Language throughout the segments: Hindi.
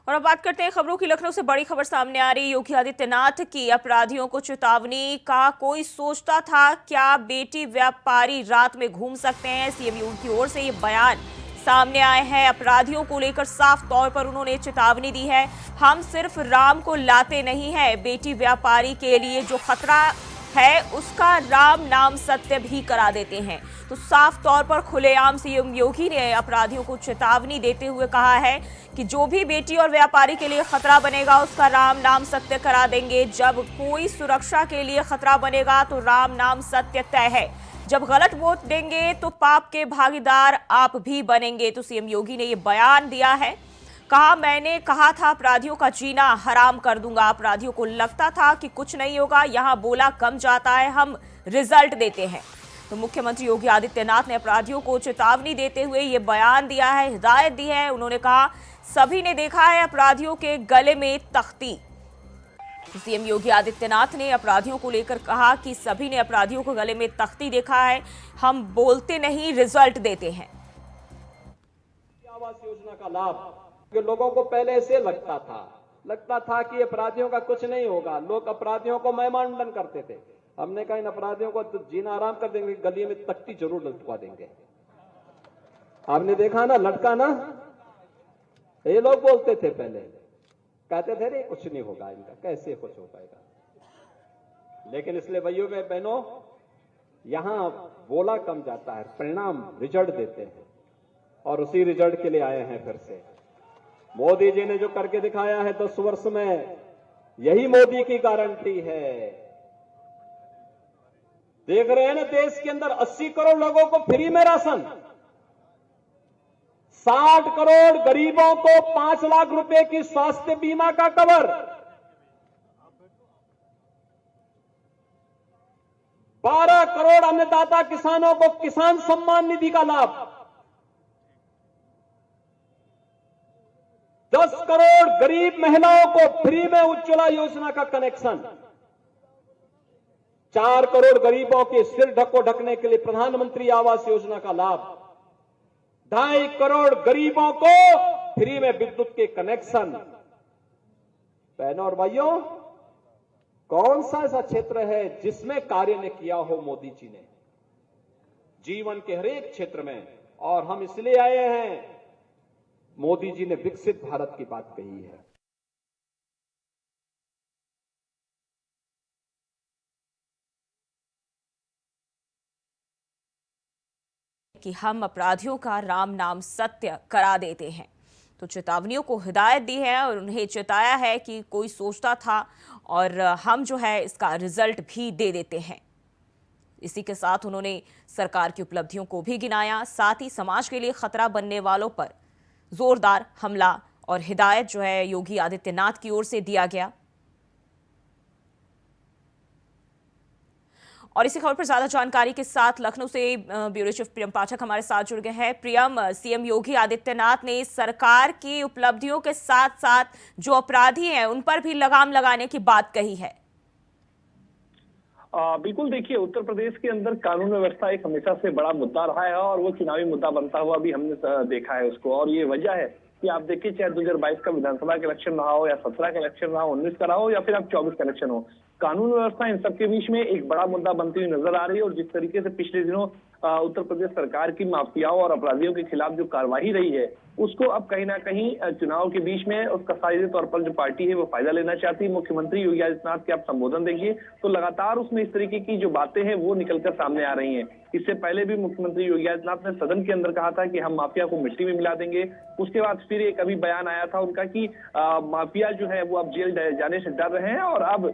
और अब बात करते हैं खबरों की। लखनऊ से बड़ी खबर सामने आ रही। योगी आदित्यनाथ की अपराधियों को चेतावनी। का कोई सोचता था क्या बेटी व्यापारी रात में घूम सकते हैं? सीएम योगी की ओर से ये बयान सामने आए हैं। अपराधियों को लेकर साफ तौर पर उन्होंने चेतावनी दी है। हम सिर्फ राम को लाते नहीं है, बेटी व्यापारी के लिए जो खतरा है उसका राम नाम सत्य भी करा देते हैं। तो साफ तौर पर खुलेआम सीएम योगी ने अपराधियों को चेतावनी देते हुए कहा है कि जो भी बेटी और व्यापारी के लिए खतरा बनेगा उसका राम नाम सत्य करा देंगे। जब कोई सुरक्षा के लिए खतरा बनेगा तो राम नाम सत्य तय है। जब गलत वोट देंगे तो पाप के भागीदार आप भी बनेंगे। तो सीएम योगी ने ये बयान दिया है। कहा, मैंने कहा था अपराधियों का जीना हराम कर दूंगा। अपराधियों को लगता था कि कुछ नहीं होगा, यहां बोला कम जाता है, हम रिजल्ट देते हैं। तो मुख्यमंत्री योगी आदित्यनाथ ने अपराधियों को चेतावनी देते हुए ये बयान दिया है, हिदायत दी है। उन्होंने कहा, सभी ने देखा है अपराधियों के गले में तख्ती। सीएम योगी आदित्यनाथ ने अपराधियों को लेकर कहा कि सभी ने अपराधियों को गले में तख्ती देखा है, हम बोलते नहीं रिजल्ट देते हैं। आवास योजना का लाभ कि लोगों को पहले से लगता था कि अपराधियों का कुछ नहीं होगा। लोग अपराधियों को महिमामंडन करते थे। हमने कहा इन अपराधियों को तो जीना आराम कर देंगे, गली में तख्ती जरूर लटका देंगे। आपने देखा ना, लटका ना, ये लोग बोलते थे पहले, कहते थे रे कुछ नहीं होगा इनका, कैसे कुछ हो पाएगा। लेकिन इसलिए भाइयों बहनों, यहां बोला कम जाता है, परिणाम रिजल्ट देते हैं। और उसी रिजल्ट के लिए आए हैं फिर से। मोदी जी ने जो करके दिखाया है 10 वर्ष में, यही मोदी की गारंटी है। देख रहे हैं ना, देश के अंदर 80 करोड़ लोगों को फ्री में राशन, 60 करोड़ गरीबों को 5 लाख रुपए की स्वास्थ्य बीमा का कवर, 12 करोड़ अन्नदाता किसानों को किसान सम्मान निधि का लाभ, 10 करोड़ गरीब महिलाओं को फ्री में उज्ज्वला योजना का कनेक्शन, 4 करोड़ गरीबों के सिर ढकने के लिए प्रधानमंत्री आवास योजना का लाभ, 2.5 करोड़ गरीबों को फ्री में विद्युत के कनेक्शन। बहनों और भाइयों, कौन सा ऐसा क्षेत्र है जिसमें कार्य ने किया हो मोदी जी ने जीवन के हर एक क्षेत्र में? और हम इसलिए आए हैं, मोदी जी ने विकसित भारत की बात कही है। कि हम अपराधियों का राम नाम सत्य करा देते हैं। तो चेतावनियों को हिदायत दी है और उन्हें चेताया है कि कोई सोचता था और हम जो है इसका रिजल्ट भी दे देते हैं। इसी के साथ उन्होंने सरकार की उपलब्धियों को भी गिनाया। साथ ही समाज के लिए खतरा बनने वालों पर जोरदार हमला और हिदायत जो है योगी आदित्यनाथ की ओर से दिया गया। और इसी खबर पर ज्यादा जानकारी के साथ लखनऊ से ब्यूरो चीफ प्रियम पाठक हमारे साथ जुड़ गए हैं। प्रियम, सीएम योगी आदित्यनाथ ने सरकार की उपलब्धियों के साथ साथ जो अपराधी हैं उन पर भी लगाम लगाने की बात कही है। बिल्कुल, देखिए, उत्तर प्रदेश के अंदर कानून व्यवस्था एक हमेशा से बड़ा मुद्दा रहा है और वो चुनावी मुद्दा बनता हुआ भी हमने देखा है उसको। और ये वजह है कि आप देखिए, चाहे 2022 का विधानसभा का इलेक्शन रहा हो या 17 का इलेक्शन रहा हो, 19 का रहा हो या फिर अब 24 का इलेक्शन हो, कानून व्यवस्था इन सबके बीच में एक बड़ा मुद्दा बनती हुई नजर आ रही है। और जिस तरीके से पिछले दिनों उत्तर प्रदेश सरकार की माफियाओं और अपराधियों के खिलाफ जो कार्रवाई रही है, उसको अब कहीं ना कहीं चुनाव के बीच में उसका सीधे तौर पर जो पार्टी है वो फायदा लेना चाहती है। मुख्यमंत्री योगी आदित्यनाथ के आप संबोधन देखिए तो लगातार उसमें इस तरीके की जो बातें हैं वो निकलकर सामने आ रही हैं। इससे पहले भी मुख्यमंत्री योगी आदित्यनाथ ने सदन के अंदर कहा था कि हम माफिया को मिट्टी में मिला देंगे। उसके बाद फिर एक अभी बयान आया था उनका कि माफिया जो है वो अब जेल जाने से डर रहे हैं और अब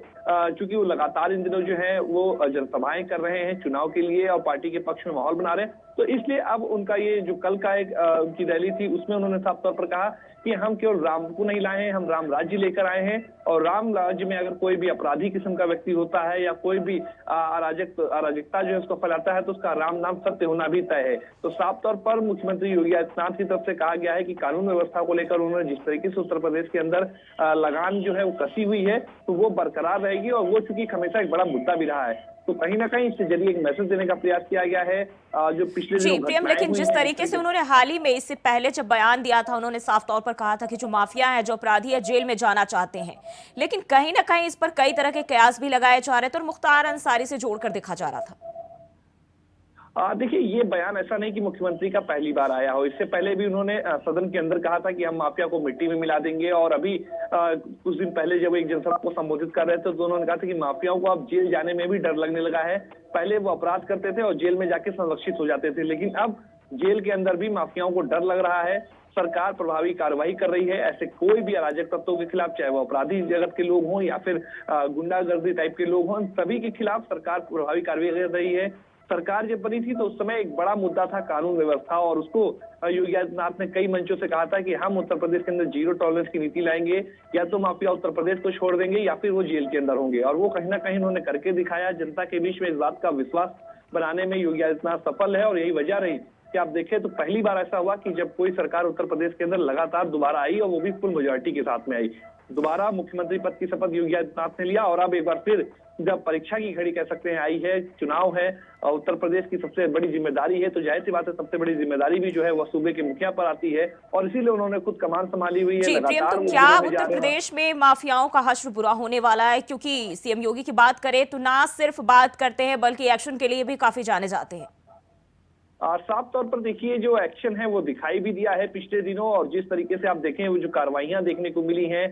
चूंकि वो लगातार इन दिनों जो है वो जनसभाएं कर रहे हैं चुनाव के लिए और पार्टी के पक्ष में माहौल बना रहे हैं, तो इसलिए अब उनका ये जो कल का एक उनकी रैली थी उसमें उन्होंने साफ तौर पर कहा कि हम केवल राम को नहीं लाए हैं, हम राम राज्य लेकर आए हैं। और राम राज्य में अगर कोई भी अपराधी किस्म का व्यक्ति होता है या कोई भी अराजकता जो है उसको फैलाता है तो उसका राम नाम सत्य होना भी तय है। तो साफ तौर पर मुख्यमंत्री योगी आदित्यनाथ की तरफ से कहा गया है कि कानून व्यवस्था को लेकर उन्होंने जिस तरीके से उत्तर प्रदेश के अंदर लगाम जो है वो कसी हुई है तो वो बरकरार रहेगी और वो चूंकि हमेशा एक बड़ा मुद्दा भी रहा है। तो कहीं ना कहीं इसके जरिए एक मैसेज देने का प्रयास किया गया है। जो पिछले जी दिनों प्रियम, घटनाएं लेकिन हुई जिस हैं, तरीके से उन्होंने हाल ही में इससे पहले जब बयान दिया था, उन्होंने साफ तौर पर कहा था कि जो माफिया है, जो अपराधी है, जेल में जाना चाहते हैं, लेकिन कहीं ना कहीं इस पर कई तरह के कयास भी लगाए जा रहे थे और मुख्तार अंसारी से जोड़कर देखा जा रहा था। देखिए, ये बयान ऐसा नहीं कि मुख्यमंत्री का पहली बार आया हो। इससे पहले भी उन्होंने सदन के अंदर कहा था कि हम माफिया को मिट्टी में मिला देंगे, और अभी कुछ दिन पहले जब एक जनसभा को संबोधित कर रहे थे तो उन्होंने कहा था कि माफियाओं को अब जेल जाने में भी डर लगने लगा है। पहले वो अपराध करते थे और जेल में जाके संरक्षित हो जाते थे, लेकिन अब जेल के अंदर भी माफियाओं को डर लग रहा है। सरकार प्रभावी कार्रवाई कर रही है ऐसे कोई भी अराजक तत्वों के खिलाफ, चाहे वो अपराधी जगत के लोग हों या फिर गुंडागर्दी टाइप के लोग हों, सभी के खिलाफ सरकार प्रभावी कार्रवाई कर रही है। सरकार जब बनी थी तो उस समय एक बड़ा मुद्दा था कानून व्यवस्था, और उसको योगी आदित्यनाथ ने कई मंचों से कहा था कि हम उत्तर प्रदेश के अंदर जीरो टॉलरेंस की नीति लाएंगे, या तो माफिया उत्तर प्रदेश को छोड़ देंगे या फिर वो जेल के अंदर होंगे। और वो कहीं ना कहीं उन्होंने करके दिखाया। जनता के बीच में इस बात का विश्वास बनाने में योगी आदित्यनाथ सफल है, और यही वजह रही कि आप देखें तो पहली बार ऐसा हुआ कि जब कोई सरकार उत्तर प्रदेश के अंदर लगातार दोबारा आई, और वो भी फुल मेजॉरिटी के साथ में आई। दोबारा मुख्यमंत्री पद की शपथ योगी आदित्यनाथ ने लिया, और अब एक बार फिर जब परीक्षा की घड़ी कह सकते हैं आई है, चुनाव है और उत्तर प्रदेश की सबसे बड़ी जिम्मेदारी है, तो जाहिर सी बात है सबसे बड़ी जिम्मेदारी भी जो है वह सूबे के मुखिया पर आती है, और इसीलिए उन्होंने खुद कमान संभाली हुई है। जी प्रियम, तो क्या उत्तर प्रदेश में माफियाओं का हश्र बुरा होने वाला है? क्योंकि सीएम योगी की बात करें तो ना सिर्फ बात करते हैं बल्कि एक्शन के लिए भी काफी जाने जाते हैं। साफ तौर पर देखिए, जो एक्शन है वो दिखाई भी दिया है पिछले दिनों, और जिस तरीके से आप देखें वो जो कार्रवाइयां देखने को मिली हैं,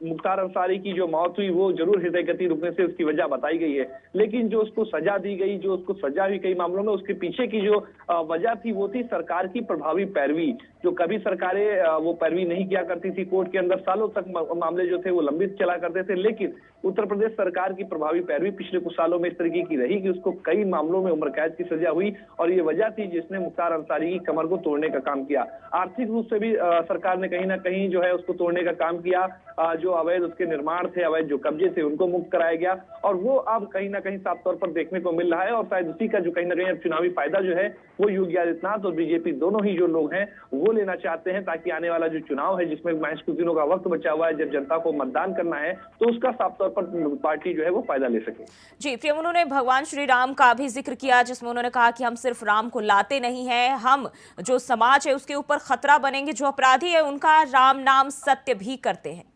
मुख्तार अंसारी की जो मौत हुई वो जरूर हृदय गति रुकने से उसकी वजह बताई गई है, लेकिन जो उसको सजा दी गई, जो उसको सजा हुई कई मामलों में, उसके पीछे की जो वजह थी वो थी सरकार की प्रभावी पैरवी। जो कभी सरकारें वो पैरवी नहीं किया करती थी, कोर्ट के अंदर सालों तक मामले जो थे वो लंबित चला करते थे, लेकिन उत्तर प्रदेश सरकार की प्रभावी पैरवी पिछले कुछ सालों में इस तरीके की रही कि उसको कई मामलों में उम्र कैद की सजा हुई, और ये वजह थी जिसने मुख्तार अंसारी की कमर को तोड़ने का काम किया। आर्थिक रूप से भी सरकार ने कहीं ना कहीं जो है उसको तोड़ने का काम किया। जो अवैध उसके निर्माण थे, अवैध जो कब्जे थे, उनको मुक्त कराया गया, और वो अब कहीं ना कहीं साफ तौर पर देखने को मिल रहा है। और शायद उसी का जो कहीं ना कहीं अब चुनावी फायदा जो है वो योगी आदित्यनाथ और बीजेपी दोनों ही जो लोग हैं वो लेना चाहते हैं, ताकि आने वाला जो चुनाव है जिसमें महज कुछ दिनों का वक्त बचा हुआ है, जब जनता को मतदान करना है, तो उसका साफ तौर पर पार्टी जो है वो फायदा ले सके। जी प्रियम, उन्होंने भगवान श्री राम का भी जिक्र किया, जिसमें उन्होंने कहा कि हम सिर्फ राम को लाते नहीं है, हम जो समाज है उसके ऊपर खतरा बनेंगे, जो अपराधी है उनका राम नाम सत्य भी करते हैं।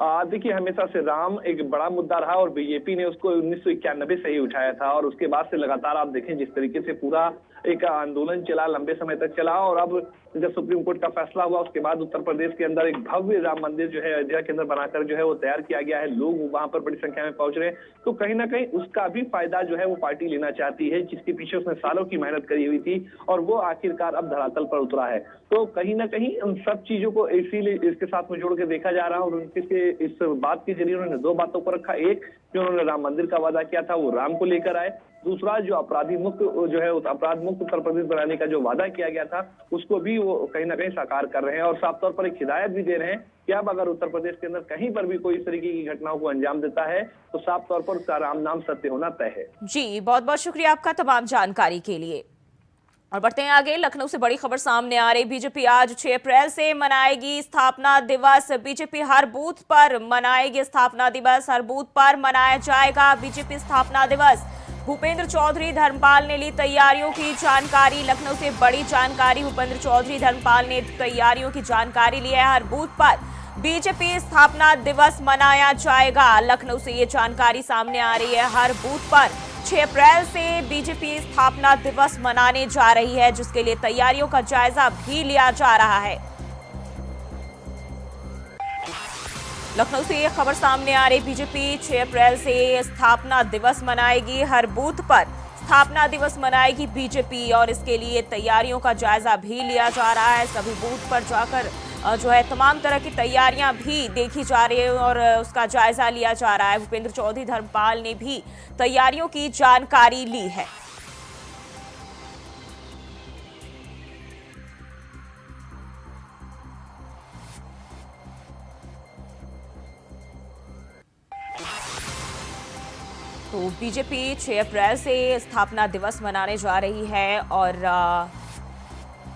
देखिए, हमेशा से राम एक बड़ा मुद्दा रहा, और बीजेपी ने उसको 1991 से ही उठाया था, और उसके बाद से लगातार आप देखें जिस तरीके से पूरा एक आंदोलन चला, लंबे समय तक चला, और अब जब सुप्रीम कोर्ट का फैसला हुआ उसके बाद उत्तर प्रदेश के अंदर एक भव्य राम मंदिर जो है अयोध्या के अंदर बनाकर जो है वो तैयार किया गया है। लोग वहां पर बड़ी संख्या में पहुंच रहे हैं, तो कहीं ना कहीं उसका भी फायदा जो है वो पार्टी लेना चाहती है, जिसके पीछे उसने सालों की मेहनत करी हुई थी, और वो आखिरकार अब धरातल पर उतरा है। तो कहीं ना कहीं उन सब चीजों को इसीलिए इसके साथ में जोड़ के देखा जा रहा है, और उनके इस बात के जरिए उन्होंने दो बातों को रखा। एक, जो उन्होंने राम मंदिर का वादा किया था वो राम को लेकर आए। दूसरा, जो अपराधी मुक्त जो है अपराध मुक्त उत्तर प्रदेश बनाने का जो वादा किया गया था उसको भी वो कहीं ना कहीं साकार कर रहे हैं, और साफ तौर पर एक हिदायत भी दे रहे हैं कि अब अगर उत्तर प्रदेश के अंदर कहीं पर भी कोई इस तरीके की घटनाओं को अंजाम देता है तो साफ तौर पर उसका राम नाम सत्य होना तय है। जी, बहुत बहुत शुक्रिया आपका तमाम जानकारी के लिए। और बढ़ते हैं आगे, लखनऊ से बड़ी खबर सामने आ रही। बीजेपी आज 6 अप्रैल से मनाएगी स्थापना दिवस। बीजेपी हर बूथ पर मनाएगी स्थापना दिवस, हर बूथ पर मनाया जाएगा बीजेपी स्थापना दिवस। भूपेंद्र चौधरी धर्मपाल ने ली तैयारियों की जानकारी। लखनऊ से बड़ी जानकारी, भूपेंद्र चौधरी धर्मपाल ने तैयारियों की जानकारी ली है। हर बूथ पर बीजेपी स्थापना दिवस मनाया जाएगा। लखनऊ से ये जानकारी सामने आ रही है। हर बूथ पर 6 अप्रैल से बीजेपी स्थापना दिवस मनाने जा रही है, जिसके लिए तैयारियों का जायजा भी लिया जा रहा है। लखनऊ से ये खबर सामने आ रही, बीजेपी 6 अप्रैल से स्थापना दिवस मनाएगी। हर बूथ पर स्थापना दिवस मनाएगी बीजेपी, और इसके लिए तैयारियों का जायजा भी लिया जा रहा है। सभी बूथ पर जाकर जो है तमाम तरह की तैयारियां भी देखी जा रही है और उसका जायजा लिया जा रहा है। भूपेंद्र चौधरी धर्मपाल ने भी तैयारियों की जानकारी ली है। तो बीजेपी 6 अप्रैल से स्थापना दिवस मनाने जा रही है, और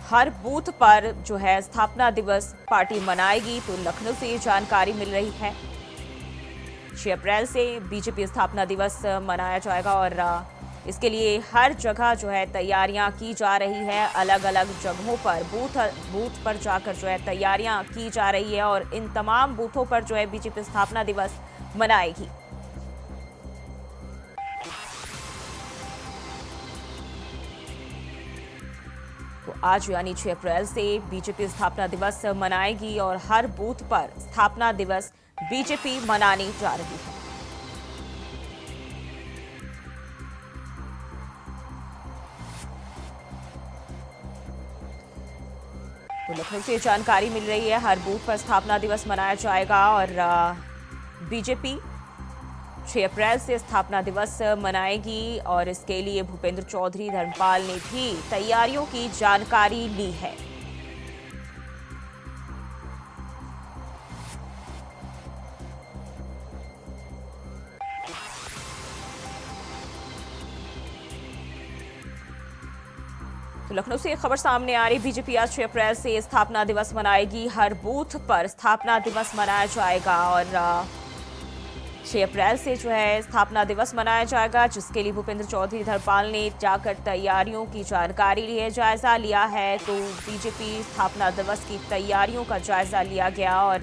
हर बूथ पर जो है स्थापना दिवस पार्टी मनाएगी। तो लखनऊ से ये जानकारी मिल रही है। 6 अप्रैल से बीजेपी स्थापना दिवस मनाया जाएगा और इसके लिए हर जगह जो है तैयारियां की जा रही है। अलग अलग जगहों पर बूथ पर जाकर जो है तैयारियां की जा रही है और इन तमाम बूथों पर जो है बीजेपी स्थापना दिवस मनाएगी। तो आज यानी 6 अप्रैल से बीजेपी स्थापना दिवस मनाएगी और हर बूथ पर स्थापना दिवस बीजेपी मनाने जा रही है। तो लखनऊ से जानकारी मिल रही है हर बूथ पर स्थापना दिवस मनाया जाएगा और बीजेपी 6 अप्रैल से स्थापना दिवस मनाएगी और इसके लिए भूपेंद्र चौधरी धर्मपाल ने भी तैयारियों की जानकारी ली है। तो लखनऊ से एक खबर सामने आ रही, बीजेपी आज 6 अप्रैल से स्थापना दिवस मनाएगी। हर बूथ पर स्थापना दिवस मनाया जाएगा और 6 अप्रैल से जो है स्थापना दिवस मनाया जाएगा, जिसके लिए भूपेंद्र चौधरी धर्मपाल ने जाकर तैयारियों की जानकारी ली है, जायजा लिया है। तो बीजेपी स्थापना दिवस की तैयारियों का जायजा लिया गया और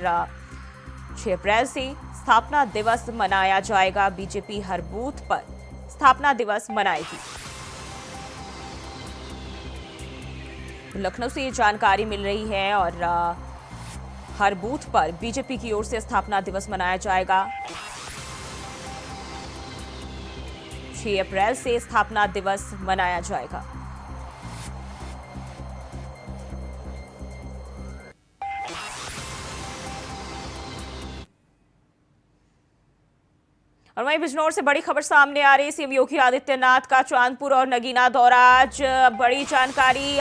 6 अप्रैल से स्थापना दिवस मनाया जाएगा। बीजेपी हर बूथ पर स्थापना दिवस मनाएगी। लखनऊ से ये जानकारी मिल रही है और हर बूथ पर बीजेपी की ओर से स्थापना दिवस मनाया जाएगा। 6 अप्रैल से स्थापना दिवस मनाया जाएगा। और वहीं बिजनौर से बड़ी खबर सामने आ रही, सीएम योगी आदित्यनाथ का चांदपुर और नगीना दौरा। आज बड़ी जानकारी,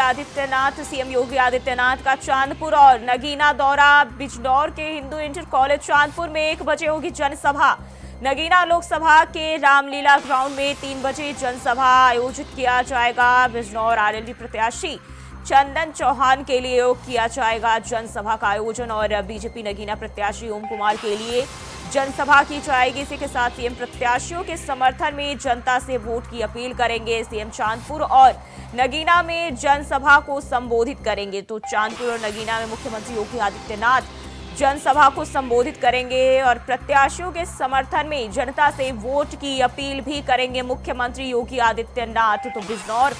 सीएम योगी आदित्यनाथ का चांदपुर और नगीना दौरा। बिजनौर के हिंदू इंटर कॉलेज चांदपुर में 1 बजे होगी जनसभा। नगीना लोकसभा के रामलीला ग्राउंड में 3 बजे जनसभा आयोजित किया जाएगा। बिजनौर आरएलडी प्रत्याशी चंदन चौहान के लिए किया जाएगा जनसभा का आयोजन और बीजेपी नगीना प्रत्याशी ओम कुमार के लिए जनसभा की जाएगी। इसी के साथ सीएम प्रत्याशियों के समर्थन में जनता से वोट की अपील करेंगे। सीएम चांदपुर और नगीना में जनसभा को संबोधित करेंगे। तो चांदपुर और नगीना में मुख्यमंत्री योगी आदित्यनाथ जनसभा को संबोधित करेंगे और प्रत्याशियों के समर्थन में जनता से वोट की अपील भी करेंगे मुख्यमंत्री योगी आदित्यनाथ। तो बिजनौर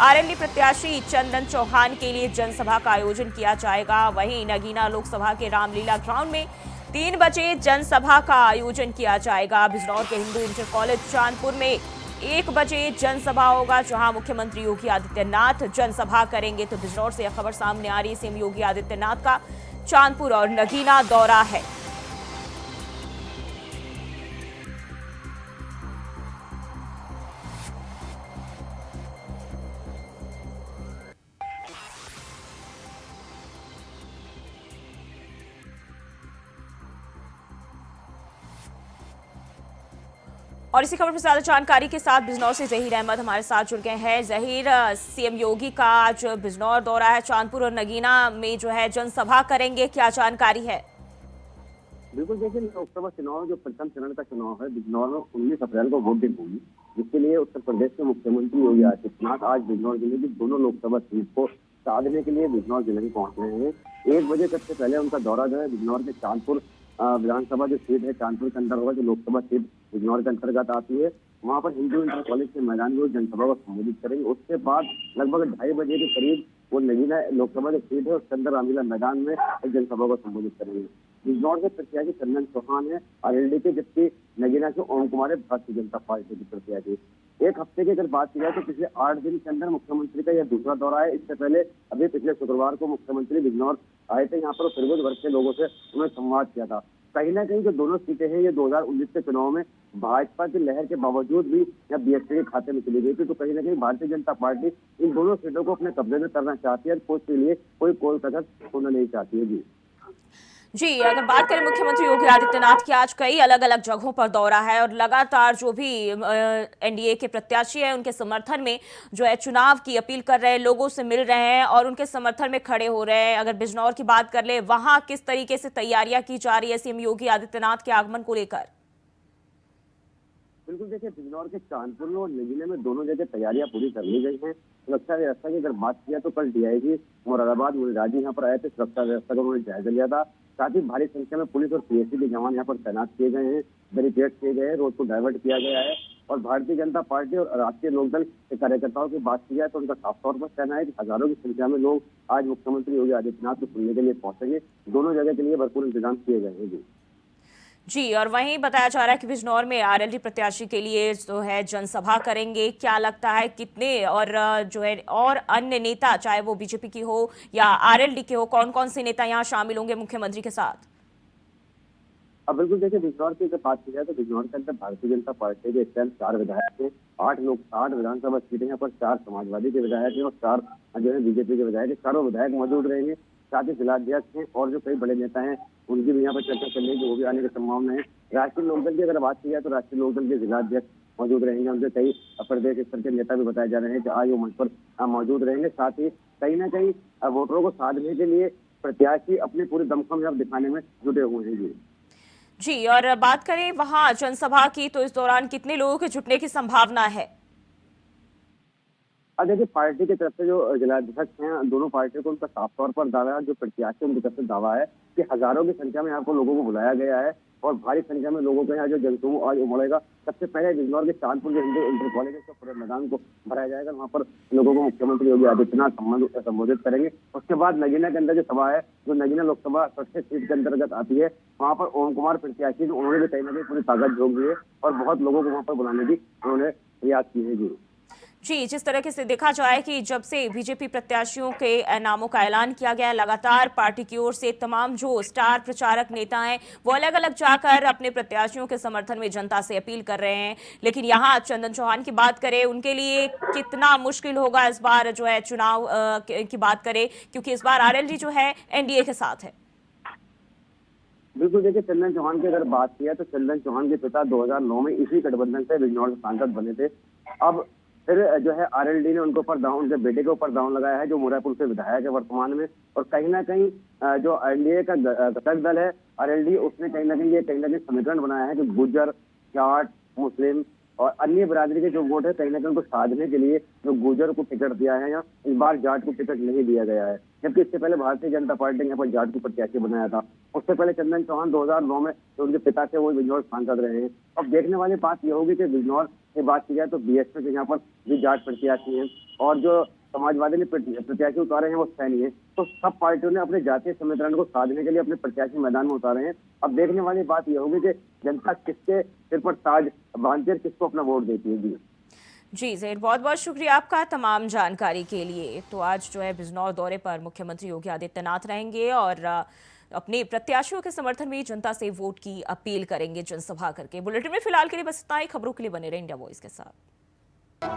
आरएलडी प्रत्याशी चंदन चौहान के लिए जनसभा का आयोजन किया जाएगा। वहीं नगीना लोकसभा के रामलीला ग्राउंड में 3 बजे जनसभा का आयोजन किया जाएगा। बिजनौर के हिंदू इंटर कॉलेज चांदपुर में 1 बजे जनसभा होगा, जहां मुख्यमंत्री योगी आदित्यनाथ जनसभा करेंगे। तो बिजनौर से यह खबर सामने आ रही है, सीएम योगी आदित्यनाथ का चांदपुर और नगीना दौरा है। और इसी खबर पर ज्यादा जानकारी के साथ बिजनौर से जहीर अहमद हमारे साथ जुड़ गए हैं। जहीर, सीएम योगी का आज बिजनौर दौरा है, चांदपुर और नगीना में जो है जनसभा करेंगे, क्या जानकारी है? बिल्कुल, देखिए लोकसभा चुनाव जो प्रथम चरण का चुनाव है, बिजनौर में 19 अप्रैल को वोटिंग होगी, जिसके लिए उत्तर प्रदेश के मुख्यमंत्री योगी आदित्यनाथ आज बिजनौर जिले की दोनों लोकसभा सीट को साधने के लिए बिजनौर जिले में पहुंच रहे हैं। 1 बजे सबसे पहले उनका दौरा जो है बिजनौर के चांदपुर विधानसभा जो सीट है चांदपुर के अंदर होगा, जो लोकसभा सीट बिजनौर के अंतर्गत आती है, वहां पर हिंदू इंटर कॉलेज के मैदान में जनसभा को संबोधित करेंगे। उसके बाद लगभग 2:30 बजे के करीब वो नगीना लोकसभा जो सीट है उसके अंदर रामलीला मैदान में जनसभा को संबोधित करेंगे। बिजनौर के प्रत्याशी चंदन चौहान है आरएलडी के, जबकि नगीना के ओम कुमार है भारतीय जनता पार्टी के प्रत्याशी। 1 हफ्ते की अगर बात की जाए तो पिछले 8 दिन के अंदर मुख्यमंत्री का यह दूसरा दौरा है। इससे पहले अभी पिछले शुक्रवार को मुख्यमंत्री बिजनौर आए थे, यहाँ पर फिरगुज वर्ग के लोगों से उन्होंने संवाद किया था। कहीं ना कहीं जो दोनों सीटें हैं ये 2019 के चुनाव में भाजपा की लहर के बावजूद भी या बीएसपी के खाते में चली गई थी। तो कहीं ना कहीं भारतीय जनता पार्टी इन दोनों सीटों को अपने कब्जे में करना चाहती है और उसके लिए कोई कसर छोड़ना नहीं चाहती है। जी, अगर बात करें मुख्यमंत्री योगी आदित्यनाथ की, आज कई अलग अलग जगहों पर दौरा है और लगातार जो भी एनडीए के प्रत्याशी हैं उनके समर्थन में जो है चुनाव की अपील कर रहे हैं, लोगों से मिल रहे हैं और उनके समर्थन में खड़े हो रहे हैं। अगर बिजनौर की बात कर ले, वहां किस तरीके से तैयारियां की जा रही है सीएम योगी आदित्यनाथ के आगमन को लेकर? बिल्कुल देखिए, बिजनौर के चांदपुर और नगीने में दोनों जगह तैयारियां पूरी कर ली गई हैं। सुरक्षा व्यवस्था की अगर बात किया तो कल डीआईजी मुरादाबाद मुनिराजी यहाँ पर आए थे, सुरक्षा व्यवस्था का उन्होंने जायजा लिया था। साथ ही भारी संख्या में पुलिस और पीएसी के जवान यहाँ पर तैनात किए गए हैं, बैरिकेड किए गए हैं, रोड को डाइवर्ट किया गया है। और भारतीय जनता पार्टी और राष्ट्रीय लोकदल के कार्यकर्ताओं की बात की जाए तो उनका साफ तौर पर कहना है कि हजारों की संख्या में लोग आज मुख्यमंत्री योगी आदित्यनाथ को सुनने के लिए पहुंचेंगे। दोनों जगह के लिए भरपूर इंतजाम किए गए हैं। जी, और वहीं बताया जा रहा है कि बिजनौर में आरएलडी प्रत्याशी के लिए जो है जनसभा करेंगे। क्या लगता है कितने और जो है और अन्य नेता, चाहे वो बीजेपी की हो या आरएलडी के हो, कौन कौन से नेता यहाँ शामिल होंगे मुख्यमंत्री के साथ? अब बिल्कुल देखिए, बिजनौर की अगर बात की जाए तो बिजनौर के अंदर भारतीय जनता पार्टी के इस टाइम 4 विधायक हैं, 8 विधानसभा सीटें यहाँ पर, 4 समाजवादी के विधायक हैं और 4 जो है बीजेपी के विधायक हैं। चारों विधायक मौजूद रहेंगे। साथ ही जिलाध्यक्ष हैं और जो कई बड़े नेता हैं उनकी भी यहाँ पर चर्चा चल रही, वो भी आने की संभावना है। राष्ट्रीय लोकदल की अगर बात की जाए तो राष्ट्रीय लोकदल के जिलाध्यक्ष मौजूद रहेंगे। उनके कई प्रदेश स्तर के नेता भी बताए जा रहे हैं कि आज वो मंच पर मौजूद रहेंगे। साथ ही कहीं ना कहीं वोटरों को साधने के लिए प्रत्याशी अपनी पूरी दमखम दिखाने में जुटे हुए हैं। जी, और बात करें वहां जनसभा की तो इस दौरान कितने लोगों के जुटने की संभावना है? अब देखिए, पार्टी की तरफ से जो जिलाध्यक्ष हैं, दोनों पार्टियों को उनका साफ तौर पर दावा है, जो प्रत्याशी उनकी तरफ से दावा है कि हजारों की संख्या में यहाँ पर लोगों को बुलाया गया है और भारी संख्या में लोगों को यहाँ जो जनसमूह आज उमड़ेगा। सबसे पहले बिजनौर के चांदपुर जो हिंदू इंटर कॉलेज है उसका पूरे मैदान को भराया जाएगा। वहाँ पर लोगों को मुख्यमंत्री योगी आदित्यनाथ संबोधित करेंगे। उसके बाद नगीना के अंदर जो सभा है, जो नगीना लोकसभा संसदीय सीट के अंतर्गत आती है, वहाँ पर ओम कुमार प्रत्याशी, उन्होंने भी कहीं ना कहीं पूरी ताकत झोंक दी है और बहुत लोगों को वहाँ पर बुलाने की उन्होंने प्रयास किए हैं। जी, जिस तरह से देखा जाए कि जब से बीजेपी प्रत्याशियों के नामों का ऐलान किया गया, लगातार पार्टी की ओर से तमाम जो स्टार प्रचारक नेता हैं वो अलग अलग जाकर अपने प्रत्याशियों के समर्थन में जनता से अपील कर रहे हैं। लेकिन यहाँ चंदन चौहान की बात करें, उनके लिए कितना मुश्किल होगा इस बार जो है चुनाव की बात करें, क्योंकि इस बार आरएलडी जो है एनडीए के साथ है। बिल्कुल देखिए, चंदन चौहान की अगर बात की है तो चंदन चौहान के पिता 2009 में इसी गठबंधन से बिजनौर से सांसद बने थे। अब फिर जो है आरएलडी ने उनके ऊपर दांव, उनके बेटे के ऊपर दांव लगाया है, जो मुरापुर से विधायक है वर्तमान में। और कहीं ना कहीं जो एनडीए का घटक दल है आरएलडी, उसने कहीं ना कहीं समीकरण बनाया है कि गुर्जर, जाट, मुस्लिम और अन्य बिरादरी के जो वोट है कहीं ना कहीं उनको साधने के लिए जो गुर्जर को टिकट दिया है, या इस बार जाट को टिकट नहीं दिया गया है। जबकि इससे पहले भारतीय जनता पार्टी ने यहाँ पर जाट को प्रत्याशी बनाया था। उससे पहले चंदन चौहान 2009 में जो उनके पिता थे वो बिजनौर सांसद रहे हैं। अब देखने वाली बात यह होगी कि बिजनौर की बात की जाए तो बीएसपी के यहाँ पर भी जाट प्रत्याशी हैं और जो समाजवादी ने प्रत्याशी उतारे हैं वो सैनी है। तो सब पार्टियों ने अपने जातीय समीकरण को साधने के लिए अपने प्रत्याशी मैदान में उतारे हैं। अब देखने वाली बात यह होगी कि जनता किसके सिर पर ताज बांधती है, किसको अपना वोट देती है। जी ज़ेड, बहुत बहुत शुक्रिया आपका तमाम जानकारी के लिए। तो आज जो है बिजनौर दौरे पर मुख्यमंत्री योगी आदित्यनाथ रहेंगे और अपने प्रत्याशियों के समर्थन में जनता से वोट की अपील करेंगे जनसभा करके। बुलेटिन में फिलहाल के लिए बस इतना ही। खबरों के लिए बने रहे इंडिया वॉइस के साथ।